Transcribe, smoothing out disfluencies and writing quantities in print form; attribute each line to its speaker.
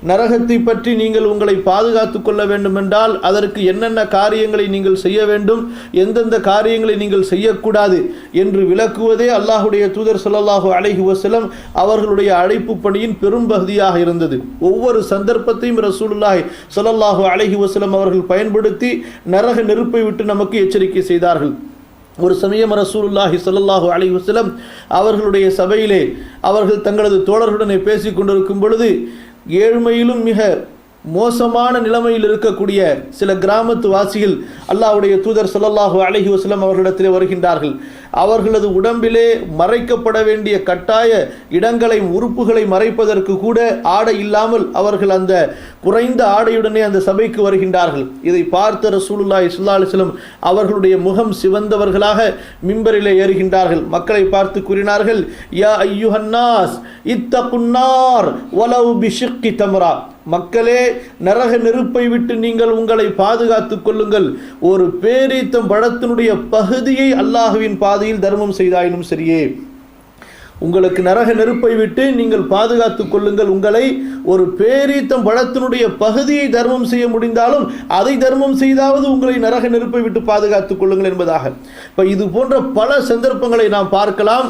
Speaker 1: நரகத்தை பற்றி நீங்கள் உங்களை பாதுகாத்து கொள்ள வேண்டுமென்றால் அதற்கு என்னென்ன காரியங்களை நீங்கள் செய்ய வேண்டும், எந்தெந்த காரியங்களை நீங்கள் செய்யக்கூடாது என்று விளக்குவதே அல்லாஹுடைய தூதர் ஸல்லல்லாஹு அலைஹி வஸல்லம் அவர்களுடைய அழைப்பு பணியின் பெரும்பகுதியாக இருந்தது. ஒவ்வொரு சந்தர்ப்பத்தையும் ரசூலுல்லாஹி ஸல்லல்லாஹு அலைஹி வஸல்லம் அவர்கள் பயன்படுத்தி நரக நெருப்பை விட்டு நமக்கு எச்சரிக்கை செய்தார்கள். ஒரு சமயம் ரசூலுல்லாஹி ஸல்லல்லாஹு அலைஹி வஸல்லம் அவர்களுடைய சபையிலே அவர்கள் தங்களது தோழர்களுடனே பேசிக் கொண்டிருக்கும் பொழுது ஏழ்மையிலும் மிக மோசமான நிலைமையில் இருக்கக்கூடிய சில கிராமத்து வாசிகள் அல்லாஹ்வுடைய தூதர் ஸல்லல்லாஹு அலைஹி வஸல்லம் அவர்களிடத்திலே வருகின்றார்கள். அவர்களது உடம்பிலே மறைக்கப்பட வேண்டிய கட்டாய இடங்களை, உறுப்புகளை மறைப்பதற்கு கூட ஆடை இல்லாமல் அவர்கள் அந்த குறைந்த ஆடையுடனே அந்த சபைக்கு வருகின்றார்கள். இதை பார்த்த ரசூலுல்லாஹி ஸல்லல்லாஹு அலைஹி வஸல்லம் அவர்களுடைய முகம் சிவந்தவர்களாக மிம்பரிலே ஏறுகின்றார்கள். மக்களை பார்த்து கூறினார்கள், யா அய்யுஹன்னாஸ் இத்தகுன்னார் வலவ் பிஷிக்கி தம்ரா. மக்களே, நரக நெருப்பை விட்டு நீங்கள் உங்களை பாதுகாத்துக் கொள்ளுங்கள். ஒரு பேரீத்தம் பழத்தினுடைய பகுதியை அல்லாஹ்வின் பாதையில் தர்மம் செய்தாயினும் சரியே. உங்களுக்கு நரக நெருப்பை விட்டு நீங்கள் பாதுகாத்துக் கொள்ளுங்கள். உங்களை ஒரு பேரீத்தம் பழத்தினுடைய பகுதியை தர்மம் செய்ய முடிந்தாலும் அதை தர்மம் செய்தாவது உங்களை நரக நெருப்பை விட்டு பாதுகாத்துக் கொள்ளுங்கள் என்பதாக. இப்போ இது போன்ற பல சந்தர்ப்பங்களை நாம் பார்க்கலாம்.